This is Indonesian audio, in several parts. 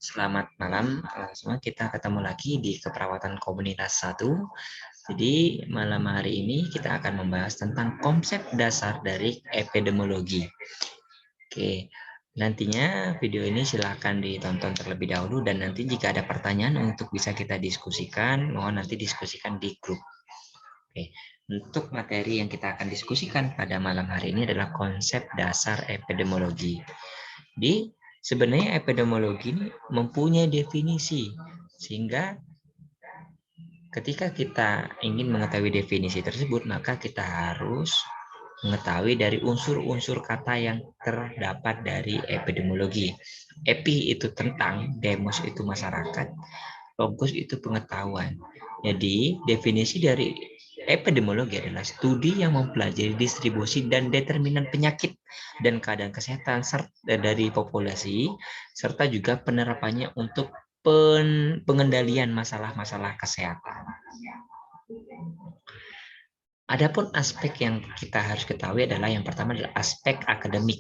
Selamat malam, semua. Kita ketemu lagi di keperawatan komunitas 1. Jadi malam hari ini kita akan membahas tentang konsep dasar dari epidemiologi. Oke, nantinya video ini silahkan ditonton terlebih dahulu dan nanti jika ada pertanyaan untuk bisa kita diskusikan, mohon nanti diskusikan di grup. Oke, untuk materi yang kita akan diskusikan pada malam hari ini adalah konsep dasar epidemiologi. Di sebenarnya epidemiologi ini mempunyai definisi, sehingga ketika kita ingin mengetahui definisi tersebut, maka kita harus mengetahui dari unsur-unsur kata yang terdapat dari epidemiologi. Epi itu tentang, demos itu masyarakat, logos itu pengetahuan. Jadi, definisi dari epidemiologi adalah studi yang mempelajari distribusi dan determinan penyakit dan keadaan kesehatan dari populasi, serta juga penerapannya untuk pengendalian masalah-masalah kesehatan. Adapun aspek yang kita harus ketahui adalah yang pertama adalah aspek akademik.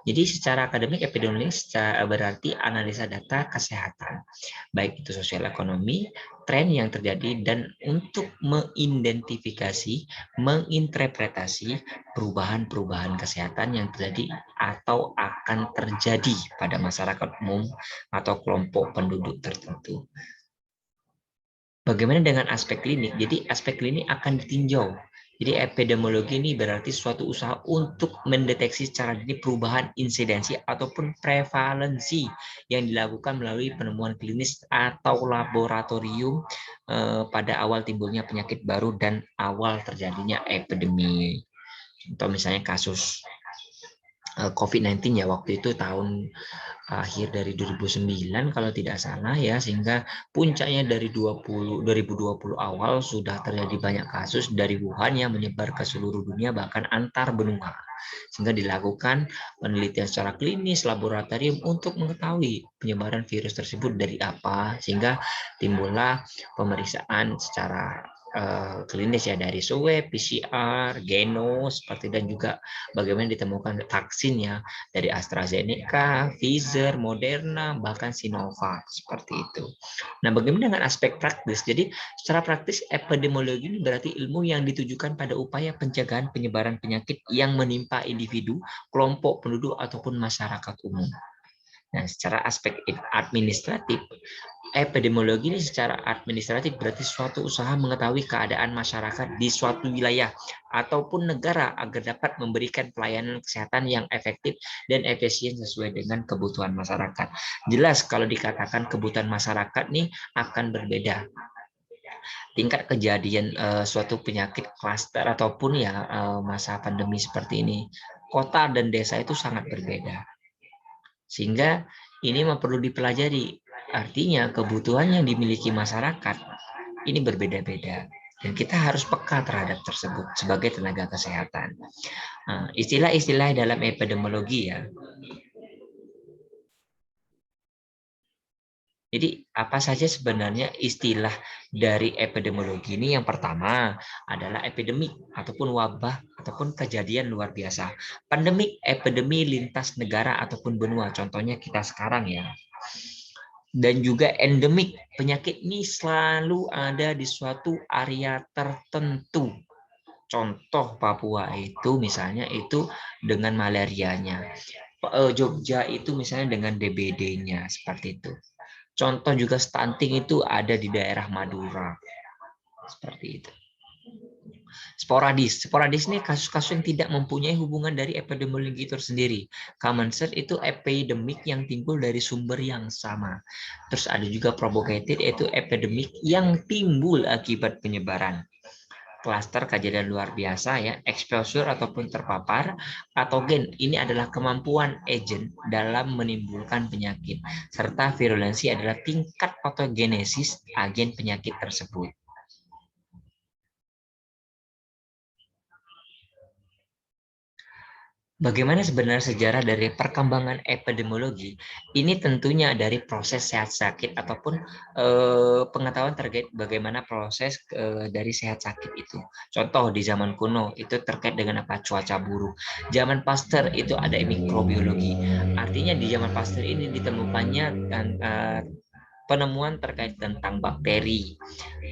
Jadi secara akademik epidemiologi berarti analisa data kesehatan, baik itu sosial ekonomi, tren yang terjadi, dan untuk mengidentifikasi, menginterpretasi perubahan-perubahan kesehatan yang terjadi atau akan terjadi pada masyarakat umum atau kelompok penduduk tertentu. Bagaimana dengan aspek klinik? Jadi aspek klinik akan ditinjau. Jadi epidemiologi ini berarti suatu usaha untuk mendeteksi secara dini perubahan insidensi ataupun prevalensi yang dilakukan melalui penemuan klinis atau laboratorium pada awal timbulnya penyakit baru dan awal terjadinya epidemi. Contoh misalnya kasus COVID-19 ya, waktu itu tahun akhir dari 2009 kalau tidak salah ya, sehingga puncaknya dari 2020 awal sudah terjadi banyak kasus dari Wuhan yang menyebar ke seluruh dunia bahkan antar benua, sehingga dilakukan penelitian secara klinis laboratorium untuk mengetahui penyebaran virus tersebut dari apa, sehingga timbullah pemeriksaan secara klinis ya, dari swab, PCR, genos seperti, dan juga bagaimana ditemukan vaksinnya dari AstraZeneca, Pfizer, Moderna, bahkan Sinovac seperti itu. Nah, bagaimana dengan aspek praktis? Jadi, secara praktis epidemiologi ini berarti ilmu yang ditujukan pada upaya pencegahan penyebaran penyakit yang menimpa individu, kelompok penduduk ataupun masyarakat umum. Nah, secara aspek administratif, epidemiologi ini secara administratif berarti suatu usaha mengetahui keadaan masyarakat di suatu wilayah ataupun negara agar dapat memberikan pelayanan kesehatan yang efektif dan efisien sesuai dengan kebutuhan masyarakat. Jelas kalau dikatakan kebutuhan masyarakat nih akan berbeda. Tingkat kejadian suatu penyakit klaster ataupun ya masa pandemi seperti ini, kota dan desa itu sangat berbeda. Sehingga ini perlu dipelajari. Artinya kebutuhan yang dimiliki masyarakat ini berbeda-beda. Dan kita harus peka terhadap tersebut sebagai tenaga kesehatan. Istilah-istilah dalam epidemiologi ya. Jadi apa saja sebenarnya istilah dari epidemiologi ini? Yang pertama adalah epidemik ataupun wabah ataupun kejadian luar biasa. Pandemik, epidemi lintas negara ataupun benua. Contohnya kita sekarang ya. Dan juga endemik, penyakit ini selalu ada di suatu area tertentu. Contoh Papua itu misalnya itu dengan malarianya. Jogja itu misalnya dengan DBD-nya seperti itu. Contoh juga stunting itu ada di daerah Madura. Seperti itu. Sporadis ini kasus-kasus yang tidak mempunyai hubungan dari epidemiologi itu sendiri. Common set itu epidemik yang timbul dari sumber yang sama. Terus ada juga provocated, yaitu epidemik yang timbul akibat penyebaran. Cluster kejadian luar biasa ya, exposure ataupun terpapar. Patogen ini adalah kemampuan agent dalam menimbulkan penyakit, serta virulensi adalah tingkat patogenesis agen penyakit tersebut. Bagaimana sebenarnya sejarah dari perkembangan epidemiologi? Ini tentunya dari proses sehat sakit ataupun pengetahuan terkait bagaimana proses dari sehat sakit itu. Contoh di zaman kuno itu terkait dengan apa? Cuaca buruk. Zaman Pasteur itu ada mikrobiologi. Artinya di zaman Pasteur ini ditemukannya penemuan terkait tentang bakteri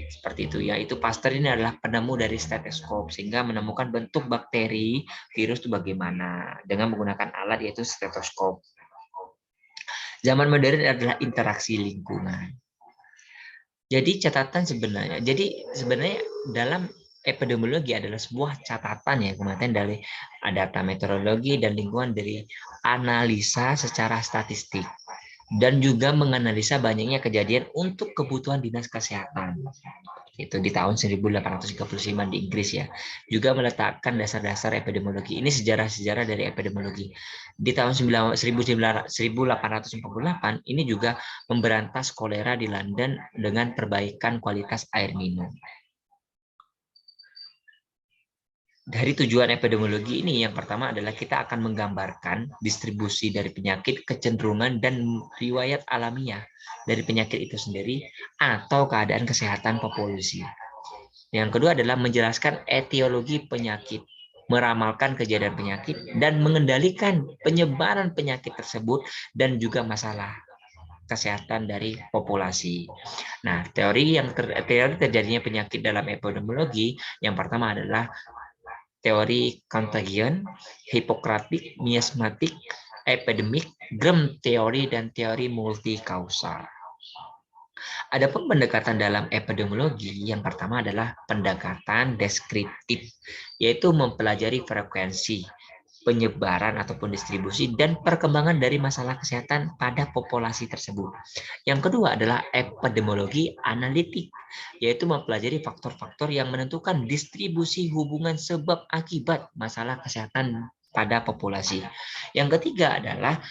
seperti itu ya. Itu Pasteur ini adalah penemu dari stetoskop sehingga menemukan bentuk bakteri virus itu bagaimana dengan menggunakan alat yaitu stetoskop. Zaman modern adalah interaksi lingkungan. Jadi sebenarnya dalam epidemiologi adalah sebuah catatan ya kematian dari data meteorologi dan lingkungan dari analisa secara statistik dan juga menganalisa banyaknya kejadian untuk kebutuhan dinas kesehatan. Itu di tahun 1835 di Inggris ya. Juga meletakkan dasar-dasar epidemiologi. Ini sejarah-sejarah dari epidemiologi. Di tahun 1848 ini juga memberantas kolera di London dengan perbaikan kualitas air minum. Dari tujuan epidemiologi ini yang pertama adalah kita akan menggambarkan distribusi dari penyakit, kecenderungan, dan riwayat alamiah dari penyakit itu sendiri atau keadaan kesehatan populasi. Yang kedua adalah menjelaskan etiologi penyakit, meramalkan kejadian penyakit, dan mengendalikan penyebaran penyakit tersebut dan juga masalah kesehatan dari populasi. Nah, teori terjadinya penyakit dalam epidemiologi yang pertama adalah teori contagion, Hippocratic, miasmatik, epidemic, germ teori, dan teori multikausal. Adapun pendekatan dalam epidemiologi yang pertama adalah pendekatan deskriptif, yaitu mempelajari frekuensi, penyebaran ataupun distribusi dan perkembangan dari masalah kesehatan pada populasi tersebut. Yang kedua adalah epidemiologi analitik, yaitu mempelajari faktor-faktor yang menentukan distribusi hubungan sebab akibat masalah kesehatan pada populasi. Yang ketiga adalah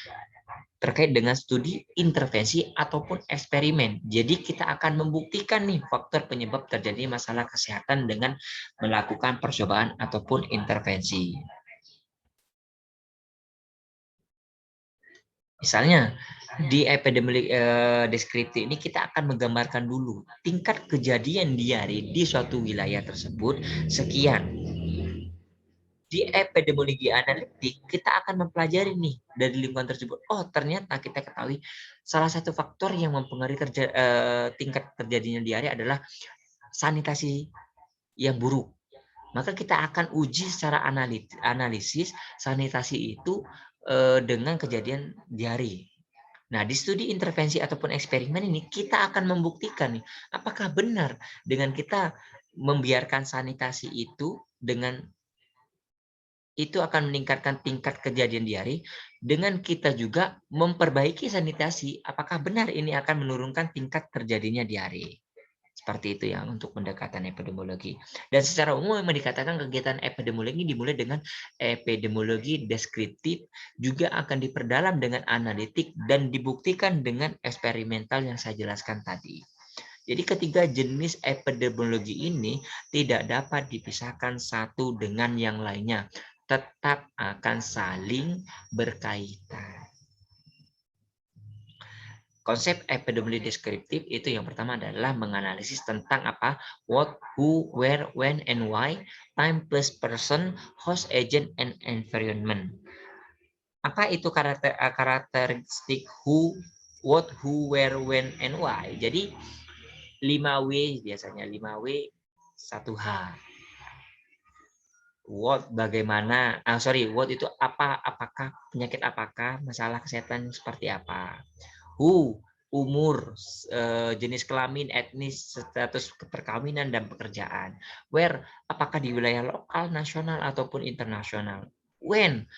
terkait dengan studi intervensi ataupun eksperimen. Jadi kita akan membuktikan nih faktor penyebab terjadinya masalah kesehatan dengan melakukan percobaan ataupun intervensi. Misalnya di epidemiologi deskriptif ini kita akan menggambarkan dulu tingkat kejadian diare di suatu wilayah tersebut sekian. Di epidemiologi analitik kita akan mempelajari nih dari lingkungan tersebut. Oh, ternyata kita ketahui salah satu faktor yang mempengaruhi tingkat terjadinya diare adalah sanitasi yang buruk. Maka kita akan uji secara analisis sanitasi itu dengan kejadian diare. Nah, di studi intervensi ataupun eksperimen ini kita akan membuktikan nih apakah benar dengan kita membiarkan sanitasi itu dengan itu akan meningkatkan tingkat kejadian diare dengan kita juga memperbaiki sanitasi, apakah benar ini akan menurunkan tingkat terjadinya diare. Seperti itu ya untuk pendekatan epidemiologi. Dan secara umum memang dikatakan kegiatan epidemiologi dimulai dengan epidemiologi deskriptif, juga akan diperdalam dengan analitik dan dibuktikan dengan eksperimental yang saya jelaskan tadi. Jadi ketiga jenis epidemiologi ini tidak dapat dipisahkan satu dengan yang lainnya, tetap akan saling berkaitan. Konsep epidemiologi deskriptif itu yang pertama adalah menganalisis tentang apa? What, who, where, when, and why, time plus person, host agent, and environment. Apa itu karakteristik who, what, who, where, when, and why? Jadi 5W biasanya, 5W 1H. What bagaimana, what itu apa, apakah, penyakit apakah, masalah kesehatan seperti apa. Who, umur, jenis kelamin, etnis, status perkawinan, dan pekerjaan. Where, apakah di wilayah lokal, nasional, ataupun internasional. When,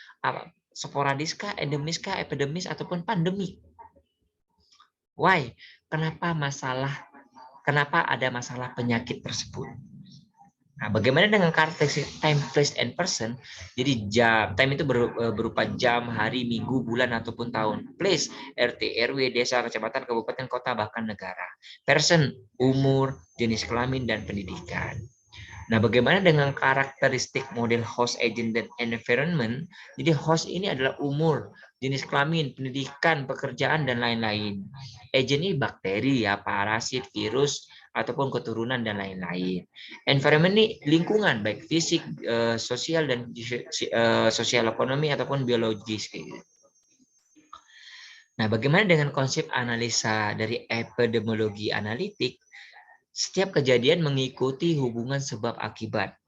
sporadiskah, endemiskah, epidemis, ataupun pandemik. Why, kenapa ada masalah penyakit tersebut. Nah, bagaimana dengan karakteristik time, place, and person? Jadi time itu berupa jam, hari, minggu, bulan, ataupun tahun. Place, RT, RW, desa, kecamatan, kabupaten, kota, bahkan negara. Person, umur, jenis kelamin, dan pendidikan. Nah, bagaimana dengan karakteristik model host, agent, dan environment? Jadi host ini adalah umur, jenis kelamin, pendidikan, pekerjaan, dan lain-lain. Agent ini bakteri, ya, parasit, virus, ataupun keturunan, dan lain-lain. Environment ini lingkungan, baik fisik, sosial, dan sosial ekonomi, ataupun biologis. Nah, bagaimana dengan konsep analisa dari epidemiologi analitik? Setiap kejadian mengikuti hubungan sebab akibat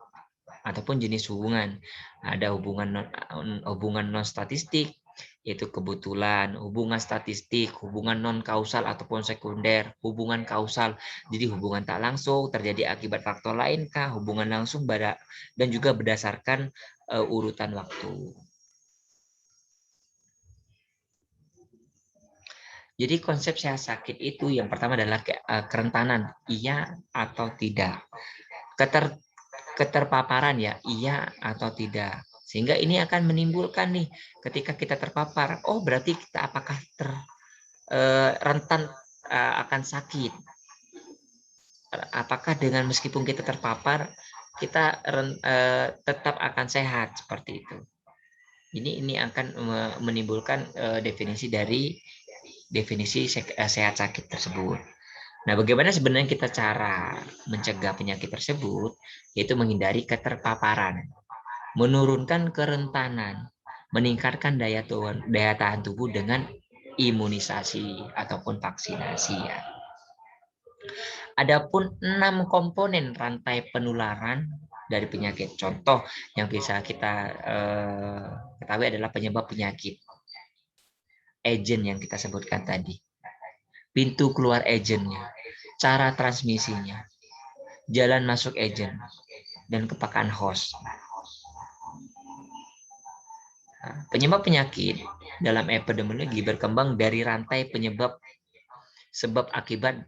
ataupun jenis hubungan. Ada hubungan non statistik, yaitu kebetulan, hubungan statistik, hubungan non kausal ataupun sekunder, hubungan kausal, jadi hubungan tak langsung terjadi akibat faktor lain kah, hubungan langsung dan juga berdasarkan urutan waktu. Jadi konsep sehat sakit itu yang pertama adalah kerentanan, iya atau tidak. Keterpaparan, ya, iya atau tidak. Sehingga ini akan menimbulkan nih, ketika kita terpapar, oh berarti kita apakah rentan akan sakit. Apakah dengan meskipun kita terpapar, kita tetap akan sehat, seperti itu. Ini akan menimbulkan definisi sehat sakit tersebut. Nah, bagaimana sebenarnya kita cara mencegah penyakit tersebut? Yaitu menghindari keterpaparan, menurunkan kerentanan, meningkatkan daya tahan tubuh dengan imunisasi ataupun vaksinasi, ya. Adapun 6 komponen rantai penularan dari penyakit. Contoh yang bisa kita ketahui adalah penyebab penyakit, agent yang kita sebutkan tadi, pintu keluar agentnya, cara transmisinya, jalan masuk agent, dan kepekaan host. Penyebab penyakit dalam epidemiologi berkembang dari rantai penyebab sebab akibat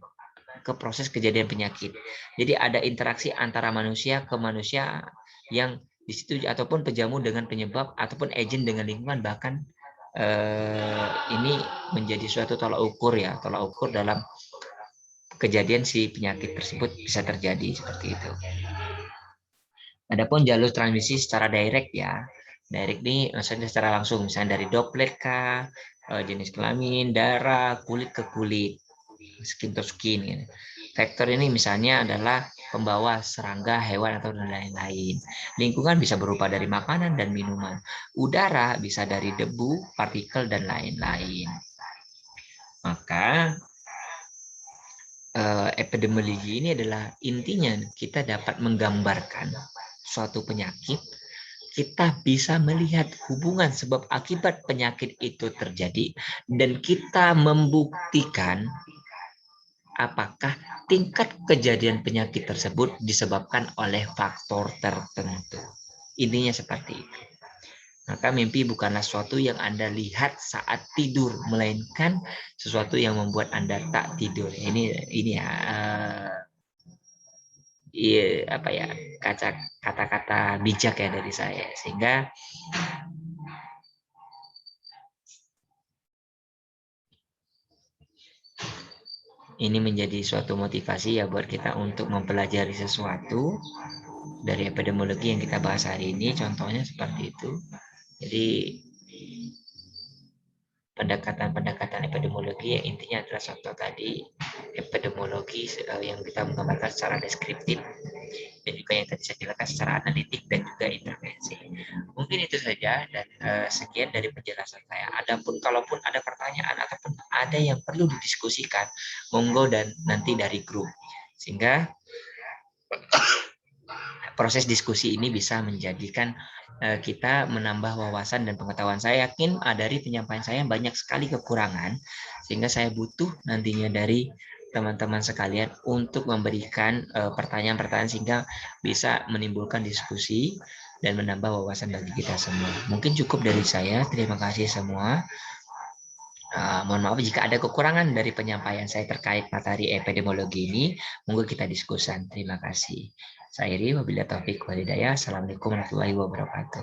ke proses kejadian penyakit. Jadi ada interaksi antara manusia ke manusia yang di situ, ataupun penjamu dengan penyebab ataupun agent dengan lingkungan, bahkan ini menjadi suatu tolak ukur, ya, tolak ukur dalam kejadian si penyakit tersebut bisa terjadi seperti itu. Adapun jalur transmisi secara direct, ya. Direct ini maksudnya secara langsung, misalnya dari droplet kah, jenis kelamin, darah, kulit ke kulit, skin to skin, gitu. Vektor ini misalnya adalah pembawa serangga, hewan, atau lain-lain. Lingkungan bisa berupa dari makanan dan minuman. Udara bisa dari debu, partikel, dan lain-lain. Maka epidemiologi ini adalah intinya kita dapat menggambarkan suatu penyakit, kita bisa melihat hubungan sebab akibat penyakit itu terjadi, dan kita membuktikan apakah tingkat kejadian penyakit tersebut disebabkan oleh faktor tertentu. Intinya seperti itu. Maka mimpi bukanlah sesuatu yang Anda lihat saat tidur, melainkan sesuatu yang membuat Anda tak tidur. Ini ya, apa ya, kata-kata bijak, ya, dari saya, sehingga ini menjadi suatu motivasi, ya, buat kita untuk mempelajari sesuatu dari epidemiologi yang kita bahas hari ini. Contohnya seperti itu. Jadi pendekatan epidemiologi yang intinya adalah contoh tadi, epidemiologi yang kita menggambarkan secara deskriptif, dan juga yang tadi saya jelaskan secara analitik dan juga intervensi. Mungkin itu saja, dan sekian dari penjelasan saya. Adapun kalaupun ada pertanyaan ataupun ada yang perlu didiskusikan, monggo dan nanti dari grup, sehingga proses diskusi ini bisa menjadikan kita menambah wawasan dan pengetahuan. Saya yakin dari penyampaian saya banyak sekali kekurangan, sehingga saya butuh nantinya dari teman-teman sekalian untuk memberikan pertanyaan-pertanyaan sehingga bisa menimbulkan diskusi dan menambah wawasan bagi kita semua. Mungkin cukup dari saya. Terima kasih semua. Mohon maaf jika ada kekurangan dari penyampaian saya terkait materi epidemiologi ini. Monggo kita diskusikan. Terima kasih. Saya Iri, wabillahi taufiq walhidayah. Assalamualaikum warahmatullahi wabarakatuh.